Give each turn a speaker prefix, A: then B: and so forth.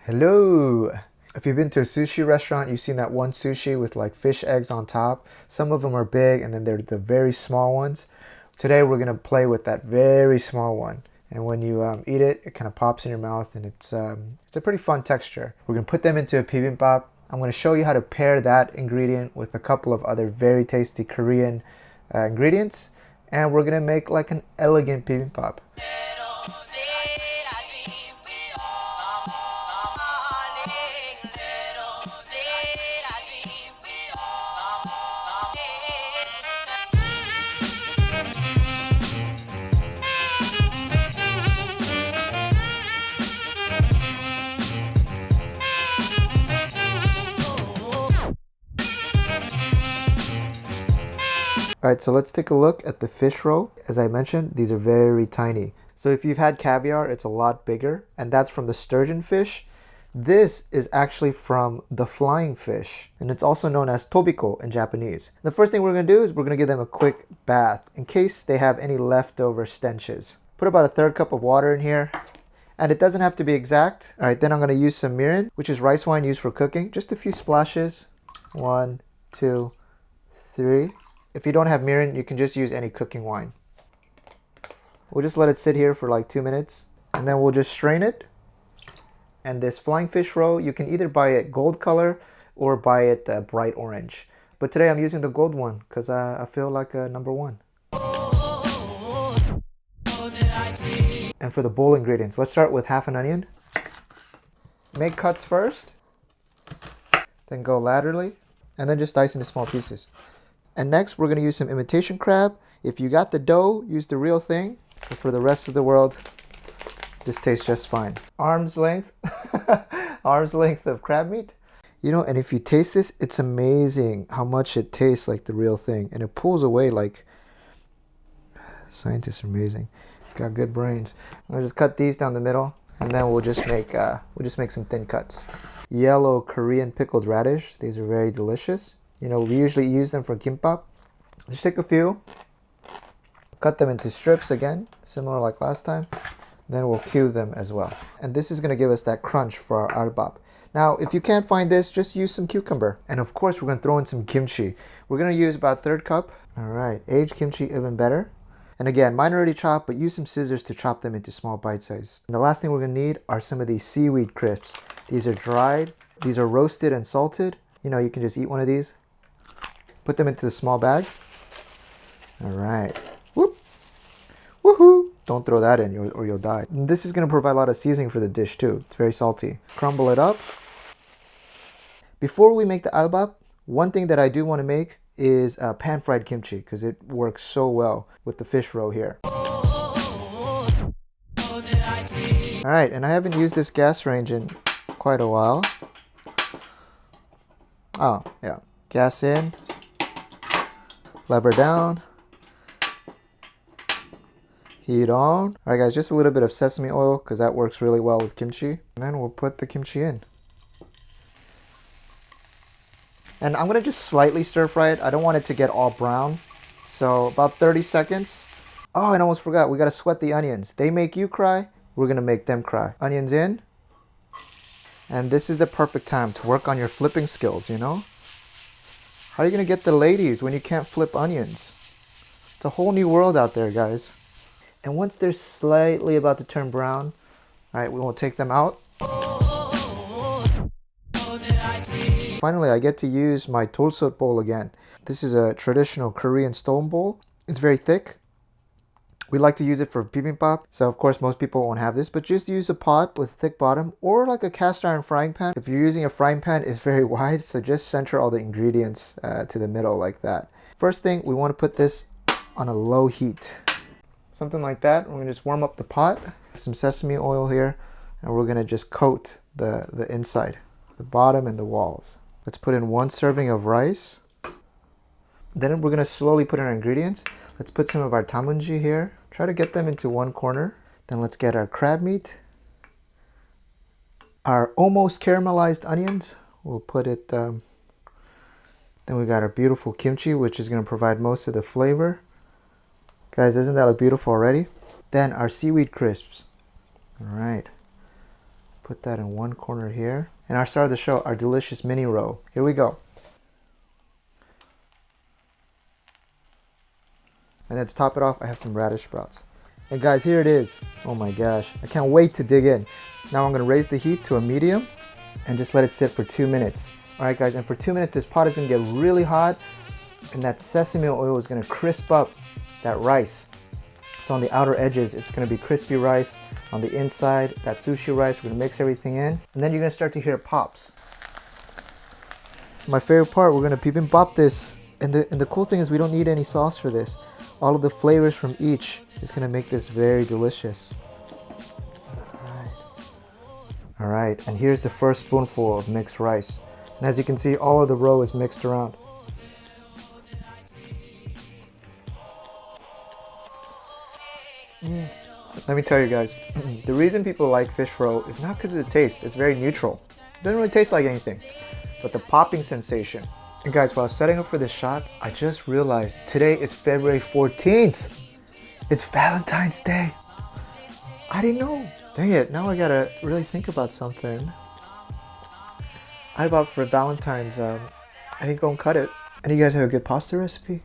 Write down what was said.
A: Hello! If you've been to a sushi restaurant, you've seen that one sushi with like fish eggs on top. Some of them are big and then they're the very small ones. Today we're gonna play with that very small one. And when you eat it, it kind of pops in your mouth and it's a pretty fun texture. We're gonna put them into a bibimbap. I'm gonna show you how to pair that ingredient with a couple of other very tasty Korean ingredients. And we're gonna make like an elegant bibimbap. All right, so let's take a look at the fish roe. As I mentioned, these are very tiny. So if you've had caviar, it's a lot bigger, and that's from the sturgeon fish. This is actually from the flying fish, and it's also known as tobiko in Japanese. The first thing we're gonna do is we're gonna give them a quick bath in case they have any leftover stenches. Put about a third cup of water in here, and it doesn't have to be exact. All right, then I'm gonna use some mirin, which is rice wine used for cooking. Just a few splashes. 1, 2, 3. If you don't have mirin, you can just use any cooking wine. We'll just let it sit here for like 2 minutes, and then we'll just strain it. And this flying fish roe, you can either buy it gold color or buy it bright orange. But today I'm using the gold one because I feel like a number one. And for the bowl ingredients, let's start with half an onion. Make cuts first, then go laterally, and then just dice into small pieces. And next, we're going to use some imitation crab. If you got the dough, use the real thing. But for the rest of the world, this tastes just fine. Arm's length, arm's length of crab meat. You know, and if you taste this, it's amazing how much it tastes like the real thing. And it pulls away like, scientists are amazing. Got good brains. I'm gonna just cut these down the middle, and then we'll just make some thin cuts. Yellow Korean pickled radish. These are very delicious. You know, we usually use them for kimbap. Just take a few, cut them into strips again, similar like last time. Then we'll cube them as well. And this is gonna give us that crunch for our Al-bap. Now, if you can't find this, just use some cucumber. And of course, we're gonna throw in some kimchi. We're gonna use about a third cup. All right, aged kimchi, even better. And again, mine already chopped, but use some scissors to chop them into small bite size. And the last thing we're gonna need are some of these seaweed crisps. These are dried, these are roasted and salted. You know, you can just eat one of these. Put them into the small bag. All right. Whoop. Woohoo. Don't throw that in or you'll die. And this is going to provide a lot of seasoning for the dish too. It's very salty. Crumble it up. Before we make the Al-bap, one thing that I do want to make is pan-fried kimchi because it works so well with the fish roe here. All right, and I haven't used this gas range in quite a while. Oh, yeah. Gas in. Lever down, heat on. All right guys, just a little bit of sesame oil because that works really well with kimchi. And then we'll put the kimchi in. And I'm gonna just slightly stir fry it. I don't want it to get all brown. So about 30 seconds. Oh, and I almost forgot, we gotta sweat the onions. They make you cry, we're gonna make them cry. Onions in. And this is the perfect time to work on your flipping skills, you know? How are you going to get the ladies when you can't flip onions? It's a whole new world out there, guys. And once they're slightly about to turn brown, all right, we will take them out. Finally, I get to use my dolsot bowl again. This is a traditional Korean stone bowl. It's very thick. We like to use it for bibimbap, so of course most people won't have this, but just use a pot with a thick bottom or like a cast iron frying pan. If you're using a frying pan, it's very wide, so just center all the ingredients to the middle like that. First thing, we want to put this on a low heat. Something like that. We're going to just warm up the pot, some sesame oil here, and we're going to just coat the inside, the bottom and the walls. Let's put in 1 serving of rice. Then we're going to slowly put in our ingredients. Let's put some of our tamunji here. Try to get them into one corner. Then let's get our crab meat. Our almost caramelized onions. We'll put it, then we got our beautiful kimchi, which is going to provide most of the flavor. Guys, doesn't that look beautiful already? Then our seaweed crisps. All right. put that in one corner here. And our star of the show, our delicious mini roe. Here we go. And then to top it off, I have some radish sprouts. And guys, here it is. Oh my gosh, I can't wait to dig in. Now I'm gonna raise the heat to a medium and just let it sit for 2 minutes. All right guys, and for 2 minutes, this pot is gonna get really hot and that sesame oil is gonna crisp up that rice. So on the outer edges, it's gonna be crispy rice. On the inside, that sushi rice, we're gonna mix everything in. And then you're gonna start to hear pops. My favorite part, we're gonna bibimbap this. And the cool thing is we don't need any sauce for this. All of the flavors from each is gonna make this very delicious. All right, and here's the first spoonful of mixed rice. And as you can see, all of the roe is mixed around. Let me tell you guys, the reason people like fish roe is not because of the taste. It's very neutral. It doesn't really taste like anything, but the popping sensation. And guys, while setting up for this shot, I just realized today is February 14th. It's Valentine's Day. I didn't know. Dang it, now I gotta really think about something. Al-bap for Valentine's, I think go and cut it. And you guys have a good pasta recipe?